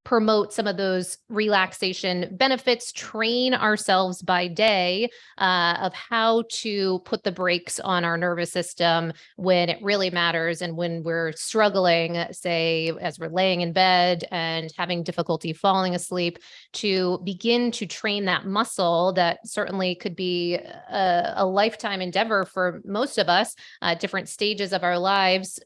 promote some of those relaxation benefits, train ourselves by day of how to put the brakes on our nervous system when it really matters and when we're struggling, say, as we're laying in bed and having difficulty falling asleep, to begin to train that muscle that certainly could be a lifetime endeavor for most of us, different stages of our lives.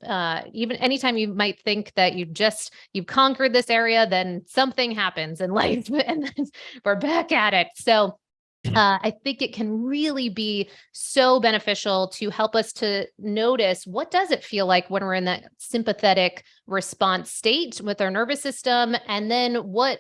Even anytime you might think that you've conquered this area, then something happens in life and then we're back at it. So I think it can really be so beneficial to help us to notice, what does it feel like when we're in that sympathetic response state with our nervous system? And then what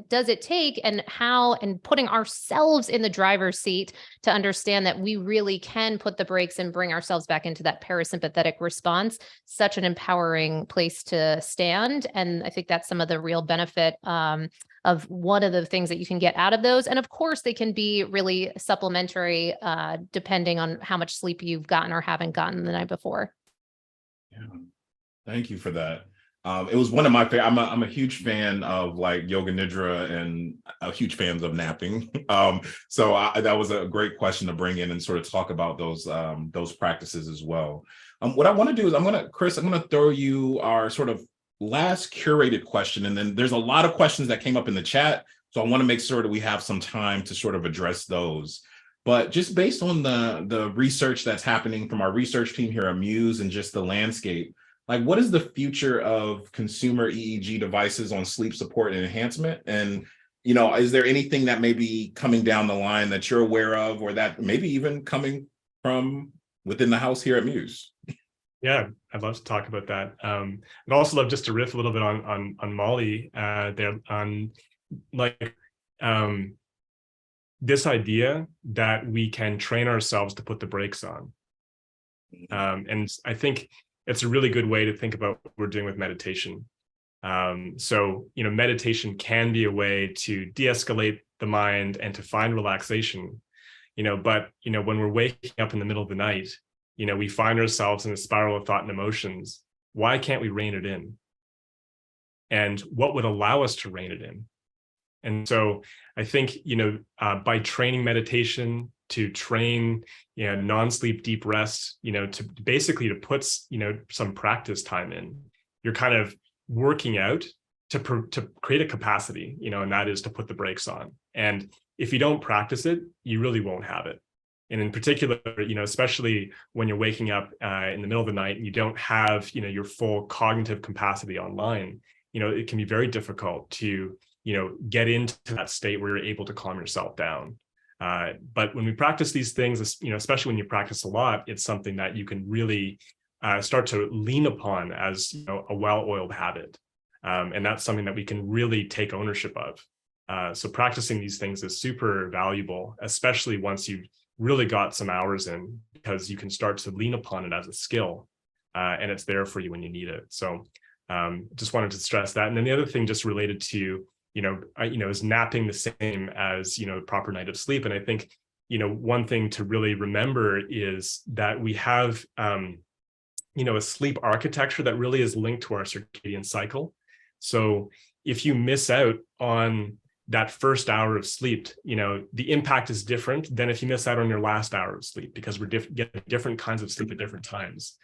does it take, and how, and putting ourselves in the driver's seat to understand that we really can put the brakes and bring ourselves back into that parasympathetic response. Such an empowering place to stand. And I think that's some of the real benefit of one of the things that you can get out of those. And of course, they can be really supplementary depending on how much sleep you've gotten or haven't gotten the night before. Yeah, thank you for that. It was one of my favorite. I'm a huge fan of like yoga nidra and a huge fan of napping. So that was a great question to bring in and sort of talk about those practices as well. What I want to do is Chris, I'm going to throw you our sort of last curated question, and then there's a lot of questions that came up in the chat. So I want to make sure that we have some time to sort of address those. But just based on the research that's happening from our research team here at Muse and just the landscape, like, what is the future of consumer EEG devices on sleep support and enhancement? And, is there anything that may be coming down the line that you're aware of, or that maybe even coming from within the house here at Muse? Yeah, I'd love to talk about that. I'd also love just to riff a little bit on Molly there on like this idea that we can train ourselves to put the brakes on. And I think it's a really good way to think about what we're doing with meditation. So, meditation can be a way to de-escalate the mind and to find relaxation, but, when we're waking up in the middle of the night, we find ourselves in a spiral of thought and emotions. Why can't we rein it in? And what would allow us to rein it in? And so I think, by training meditation, to train, non-sleep deep rest, to basically to put, some practice time in, you're kind of working out to create a capacity, and that is to put the brakes on. And if you don't practice it, you really won't have it. And in particular, especially when you're waking up in the middle of the night and you don't have, your full cognitive capacity online, it can be very difficult to, get into that state where you're able to calm yourself down. But when we practice these things, especially when you practice a lot, it's something that you can really start to lean upon as a well-oiled habit. And that's something that we can really take ownership of. So practicing these things is super valuable, especially once you've really got some hours in, because you can start to lean upon it as a skill, and it's there for you when you need it. So just wanted to stress that. And then the other thing just related to, is napping the same as, proper night of sleep. And I think, one thing to really remember is that we have, a sleep architecture that really is linked to our circadian cycle. So if you miss out on that first hour of sleep, the impact is different than if you miss out on your last hour of sleep, because we're getting different kinds of sleep at different times.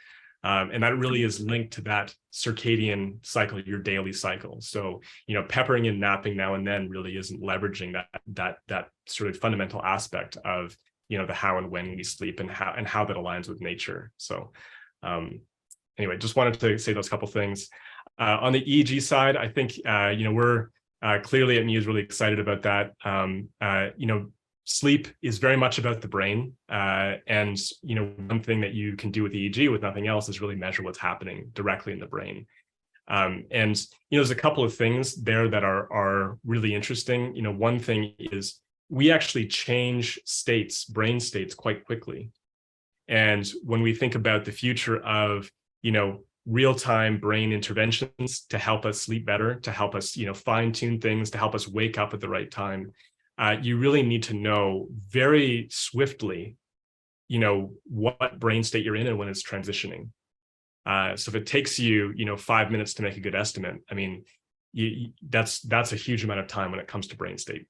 And that really is linked to that circadian cycle, your daily cycle. So, peppering and napping now and then really isn't leveraging that sort of fundamental aspect of, the how and when we sleep and how that aligns with nature. So anyway, just wanted to say those couple things. On the EEG side, I think, we're clearly at Muse really excited about that. Sleep is very much about the brain. And, one thing that you can do with EEG with nothing else is really measure what's happening directly in the brain. And, there's a couple of things there that are really interesting. One thing is we actually change brain states quite quickly. And when we think about the future of, real-time brain interventions to help us sleep better, to help us, fine-tune things, to help us wake up at the right time, you really need to know very swiftly, what brain state you're in and when it's transitioning. So if it takes you, 5 minutes to make a good estimate, I mean, that's a huge amount of time when it comes to brain state.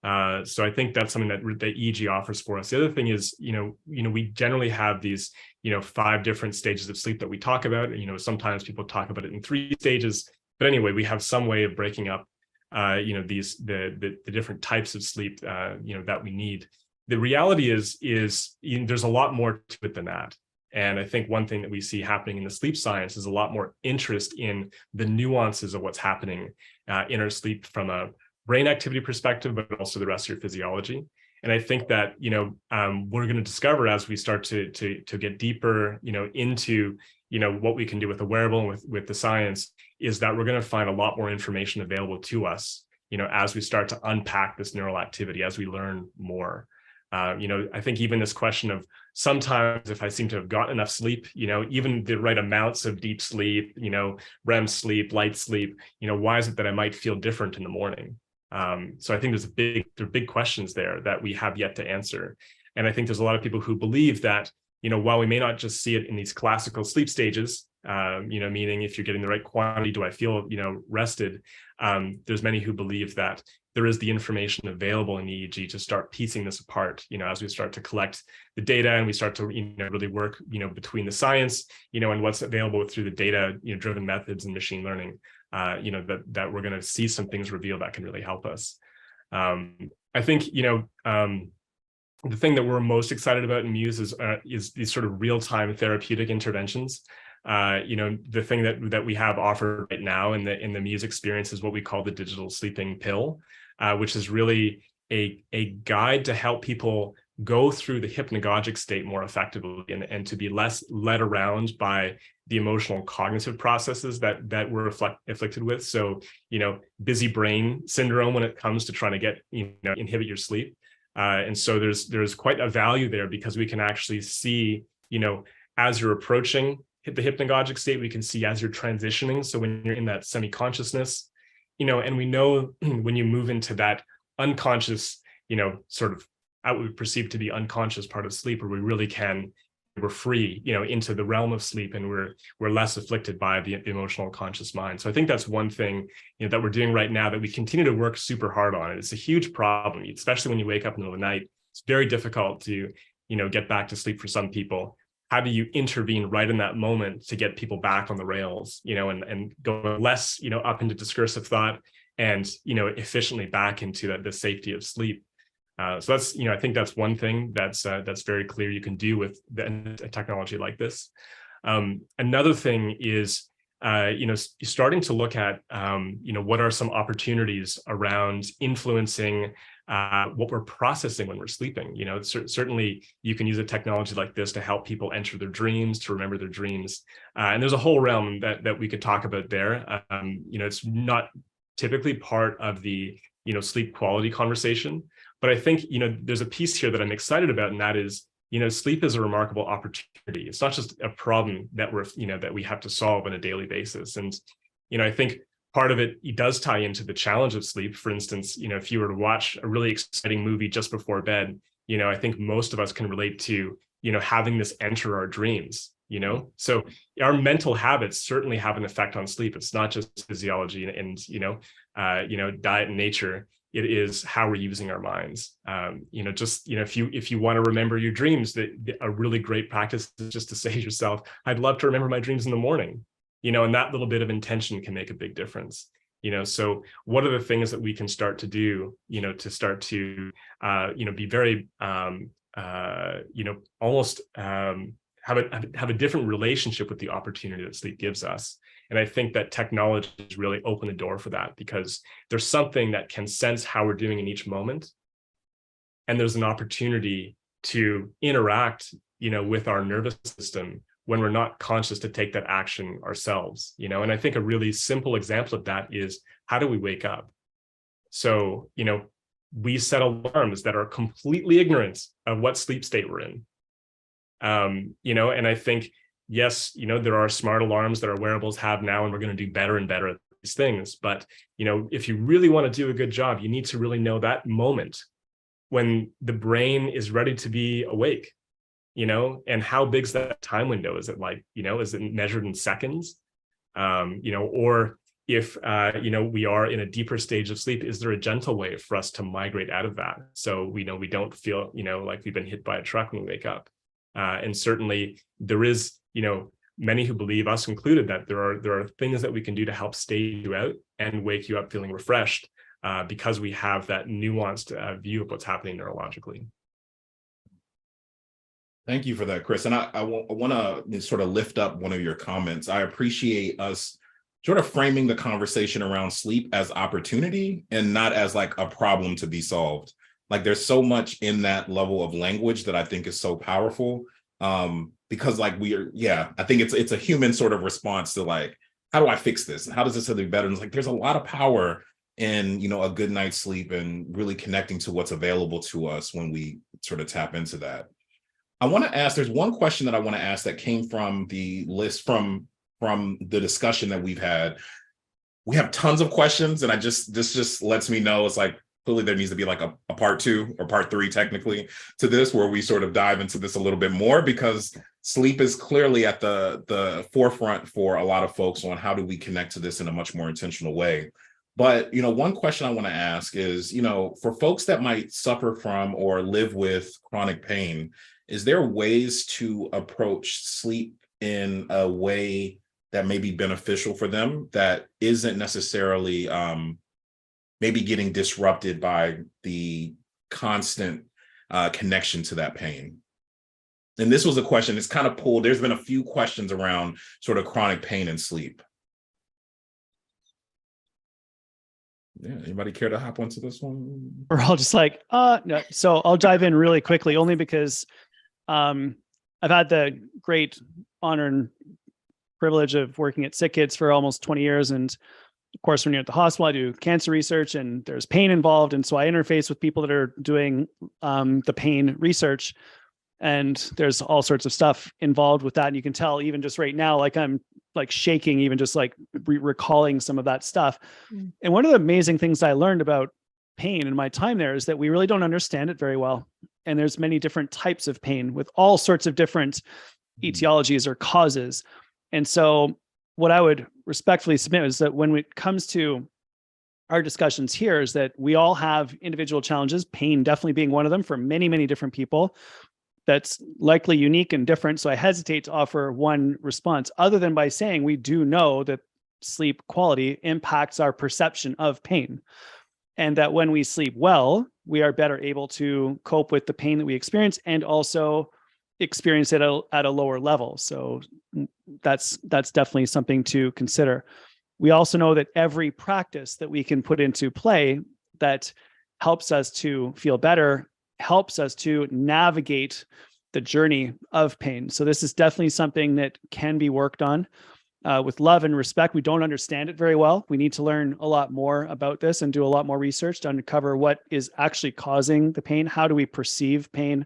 So I think that's something that the EEG offers for us. The other thing is, we generally have these, 5 different stages of sleep that we talk about. Sometimes people talk about it in 3 stages, but anyway, we have some way of breaking up, the different types of sleep, that we need. The reality is there's a lot more to it than that. And I think one thing that we see happening in the sleep science is a lot more interest in the nuances of what's happening in our sleep from a brain activity perspective, but also the rest of your physiology. And I think that, we're going to discover as we start to get deeper, into, what we can do with the wearable and with the science, is that we're going to find a lot more information available to us, as we start to unpack this neural activity, as we learn more. I think even this question of sometimes if I seem to have gotten enough sleep, even the right amounts of deep sleep, REM sleep, light sleep, why is it that I might feel different in the morning? So I think there are big questions there that we have yet to answer. And I think there's a lot of people who believe that, while we may not just see it in these classical sleep stages, meaning if you're getting the right quantity, do I feel, rested? There's many who believe that there is the information available in EEG to start piecing this apart, as we start to collect the data and we start to, really work, between the science, and what's available through the data, driven methods and machine learning, that we're going to see some things revealed that can really help us. I think, the thing that we're most excited about in Muse is these sort of real-time therapeutic interventions. The thing that we have offered right now in the Muse experience is what we call the digital sleeping pill, which is really a guide to help people go through the hypnagogic state more effectively, and to be less led around by the emotional and cognitive processes that we're afflicted with. So, busy brain syndrome when it comes to trying to get, inhibit your sleep. And so there's quite a value there, because we can actually see, as you're approaching the hypnagogic state, we can see as you're transitioning. So when you're in that semi-consciousness, and we know when you move into that unconscious, sort of what we perceive to be unconscious part of sleep, where we really we're free, into the realm of sleep, and we're less afflicted by the emotional conscious mind. So I think that's one thing, that we're doing right now, that we continue to work super hard on. It's a huge problem, especially when you wake up in the middle of the night. It's very difficult to, get back to sleep for some people. How do you intervene right in that moment to get people back on the rails, and go less, up into discursive thought, and, efficiently back into the safety of sleep? So that's, I think that's one thing that's very clear you can do with a technology like this. Another thing is, starting to look at, what are some opportunities around influencing what we're processing when we're sleeping. Certainly you can use a technology like this to help people enter their dreams, to remember their dreams. And there's a whole realm that we could talk about there. It's not typically part of the, sleep quality conversation. But I think, there's a piece here that I'm excited about, and that is, sleep is a remarkable opportunity. It's not just a problem that that we have to solve on a daily basis. And, I think part of it does tie into the challenge of sleep. For instance, if you were to watch a really exciting movie just before bed, I think most of us can relate to, having this enter our dreams, So our mental habits certainly have an effect on sleep. It's not just physiology and diet and nature. It is how we're using our minds. If you want to remember your dreams, that a really great practice is just to say to yourself, I'd love to remember my dreams in the morning, and that little bit of intention can make a big difference. So what are the things that we can start to do, to start to, be very, almost have a different relationship with the opportunity that sleep gives us. And I think that technology has really opened the door for that, because there's something that can sense how we're doing in each moment. And there's an opportunity to interact, with our nervous system when we're not conscious to take that action ourselves, And I think a really simple example of that is, how do we wake up? So, we set alarms that are completely ignorant of what sleep state we're in. And I think, yes, there are smart alarms that our wearables have now, and we're going to do better and better at these things. But, if you really want to do a good job, you need to really know that moment when the brain is ready to be awake, and how big's that time window? Is it is it measured in seconds? Or if, we are in a deeper stage of sleep, is there a gentle way for us to migrate out of that? So we don't feel, like we've been hit by a truck when we wake up. And certainly there is, many who believe, us included, that there are things that we can do to help stay you out and wake you up feeling refreshed, because we have that nuanced view of what's happening neurologically. Thank you for that, Chris. And I want to sort of lift up one of your comments. I appreciate us sort of framing the conversation around sleep as opportunity and not as like a problem to be solved. Like, there's so much in that level of language that I think is so powerful, because like I think it's a human sort of response to like, how do I fix this? And how does this do better? And it's like, there's a lot of power in, a good night's sleep and really connecting to what's available to us when we sort of tap into that. I want to ask, there's one question that I want to ask that came from the list from the discussion that we've had. We have tons of questions, and this just lets me know it's like, clearly there needs to be like a part 2 or part 3 technically to this, where we sort of dive into this a little bit more, because sleep is clearly at the forefront for a lot of folks on how do we connect to this in a much more intentional way. But, one question I want to ask is, for folks that might suffer from or live with chronic pain, is there ways to approach sleep in a way that may be beneficial for them, that isn't necessarily maybe getting disrupted by the constant connection to that pain? And this was a question, it's kind of pulled, there's been a few questions around sort of chronic pain and sleep. Yeah, anybody care to hop onto this one? We're all just like, no. So I'll dive in really quickly, only because I've had the great honor and privilege of working at Sick Kids for almost 20 years. And of course, when you're at the hospital, I do cancer research and there's pain involved. And so I interface with people that are doing the pain research. And there's all sorts of stuff involved with that. And you can tell even just right now, like I'm like shaking, even just like recalling some of that stuff. Mm. And one of the amazing things I learned about pain in my time there is that we really don't understand it very well. And there's many different types of pain with all sorts of different etiologies or causes. And so what I would respectfully submit is that when it comes to our discussions here is that we all have individual challenges, pain definitely being one of them for many, many different people. That's likely unique and different. So I hesitate to offer one response other than by saying we do know that sleep quality impacts our perception of pain. And that when we sleep well, we are better able to cope with the pain that we experience and also experience it at a lower level. So that's definitely something to consider. We also know that every practice that we can put into play that helps us to feel better helps us to navigate the journey of pain. So this is definitely something that can be worked on with love and respect. We don't understand it very well. We need to learn a lot more about this and do a lot more research to uncover what is actually causing the pain. How do we perceive pain?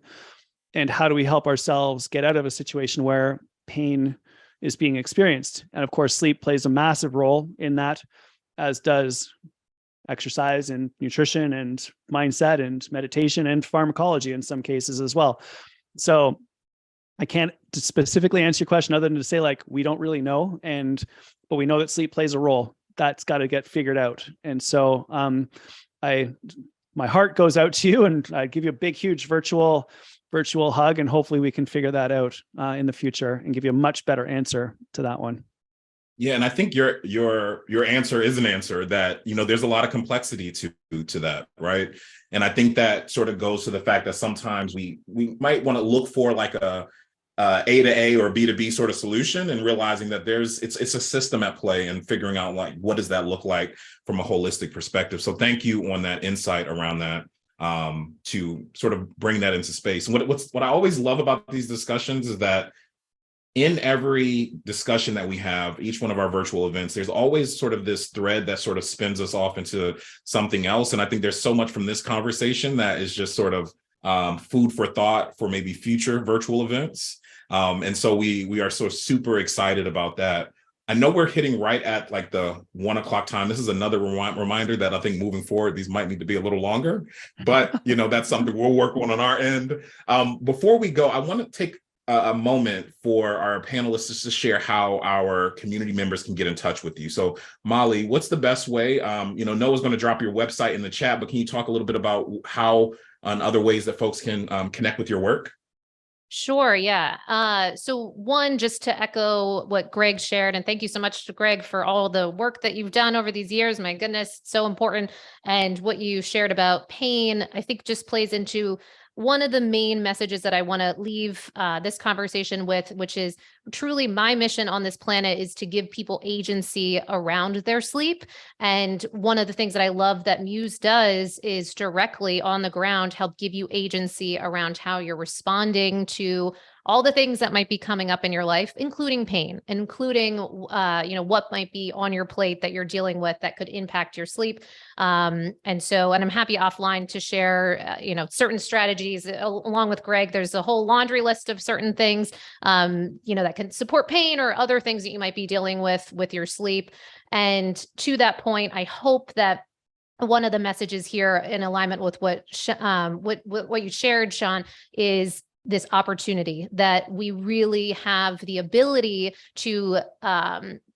And how do we help ourselves get out of a situation where pain is being experienced? And of course, sleep plays a massive role in that, as does exercise and nutrition and mindset and meditation and pharmacology in some cases as well. So I can't specifically answer your question other than to say, like, we don't really know. But we know that sleep plays a role. That's got to get figured out. And so my heart goes out to you, and I give you a big, huge virtual hug. And hopefully we can figure that out in the future and give you a much better answer to that one. Yeah, and I think your answer is an answer that, there's a lot of complexity to that, right? And I think that sort of goes to the fact that sometimes we might want to look for like a A to A or B to B sort of solution, and realizing that it's a system at play, and figuring out like what does that look like from a holistic perspective. So thank you on that insight around that, to sort of bring that into space. And what I always love about these discussions is that in every discussion that we have, each one of our virtual events, there's always sort of this thread that sort of spins us off into something else. And I think there's so much from this conversation that is just sort of food for thought for maybe future virtual events. And so we are so super excited about that. I know we're hitting right at like the 1 o'clock time. This is another reminder that I think moving forward, these might need to be a little longer, but that's something we'll work on our end. Before we go, I want to take a moment for our panelists just to share how our community members can get in touch with you. So Molly, what's the best way? Noah's going to drop your website in the chat, but can you talk a little bit about how and other ways that folks can connect with your work? Sure. Yeah. So one, just to echo what Greg shared, and thank you so much to Greg for all the work that you've done over these years. My goodness, so important. And what you shared about pain, I think just plays into one of the main messages that I want to leave this conversation with, which is truly my mission on this planet is to give people agency around their sleep. And one of the things that I love that Muse does is directly on the ground help give you agency around how you're responding to all the things that might be coming up in your life, including pain, including, what might be on your plate that you're dealing with that could impact your sleep. And I'm happy offline to share, certain strategies along with Greg. There's a whole laundry list of certain things, that can support pain or other things that you might be dealing with your sleep. And to that point, I hope that one of the messages here in alignment with what you shared, Shawn, is this opportunity that we really have the ability to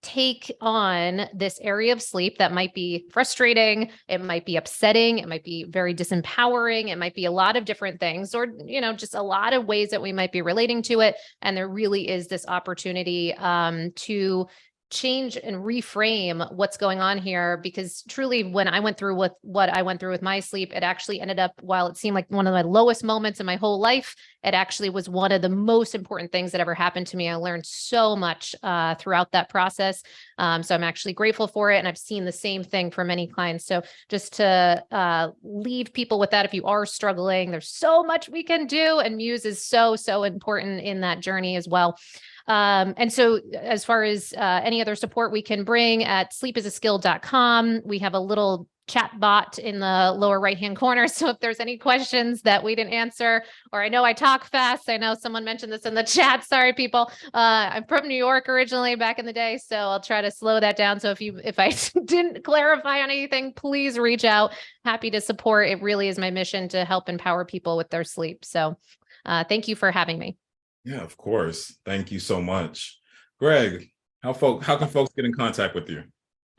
take on this area of sleep that might be frustrating, it might be upsetting, it might be very disempowering, it might be a lot of different things, or just a lot of ways that we might be relating to it. And there really is this opportunity to change and reframe what's going on here, because truly when I went through what I went through with my sleep, it actually ended up, while it seemed like one of my lowest moments in my whole life, it actually was one of the most important things that ever happened to me. I learned so much throughout that process. So I'm actually grateful for it. And I've seen the same thing for many clients. So just to leave people with that, if you are struggling, there's so much we can do. And Muse is so, so important in that journey as well. And so as far as any other support we can bring at sleepisaskill.com, we have a little chat bot in the lower right-hand corner. So if there's any questions that we didn't answer, or I know I talk fast, I know someone mentioned this in the chat. Sorry, people. I'm from New York originally back in the day, so I'll try to slow that down. So if I didn't clarify on anything, please reach out. Happy to support. It really is my mission to help empower people with their sleep. So thank you for having me. Yeah, of course. Thank you so much. Greg, how can folks get in contact with you?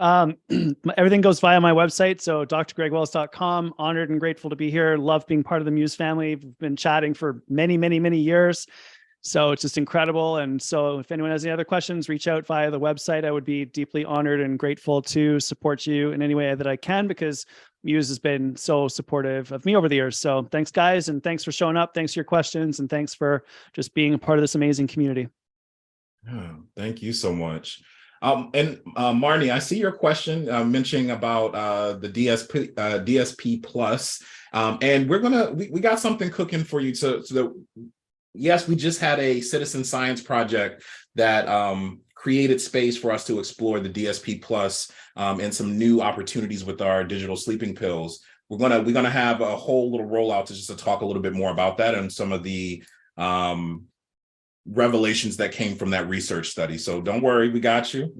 Everything goes via my website. So drgregwells.com. Honored and grateful to be here. Love being part of the Muse family. We've been chatting for many, many, many years. So it's just incredible. And so if anyone has any other questions, reach out via the website. I would be deeply honored and grateful to support you in any way that I can, because Muse has been so supportive of me over the years. So thanks, guys. And thanks for showing up. Thanks for your questions. And thanks for just being a part of this amazing community. Yeah, thank you so much. And Marnie, I see your question mentioning about the DSP Plus, and we got something cooking for you. So yes, we just had a citizen science project that created space for us to explore the DSP Plus and some new opportunities with our digital sleeping pills. We're gonna have a whole little rollout to talk a little bit more about that and some of the revelations that came from that research study. So don't worry, we got you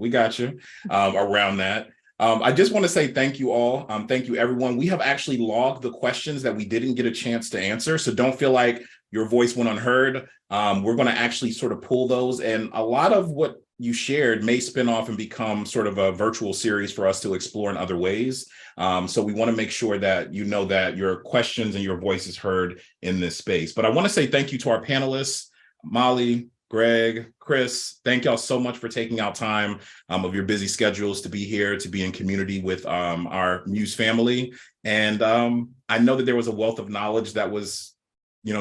around that. I just want to say thank you all. Thank you, everyone. We have actually logged the questions that we didn't get a chance to answer. So don't feel like your voice went unheard. We're going to actually sort of pull those. And a lot of what you shared may spin off and become sort of a virtual series for us to explore in other ways. So we want to make sure that you know that your questions and your voice is heard in this space. But I want to say thank you to our panelists, Molly, Greg, Chris. Thank y'all so much for taking out time of your busy schedules to be here, to be in community with our Muse family. And I know that there was a wealth of knowledge that was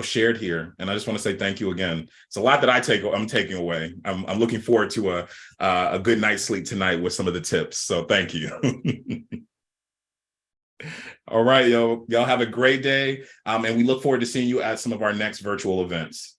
shared here. And I just want to say thank you again. It's a lot that I'm taking away. I'm looking forward to a good night's sleep tonight with some of the tips. So thank you. All right, y'all have a great day. And we look forward to seeing you at some of our next virtual events.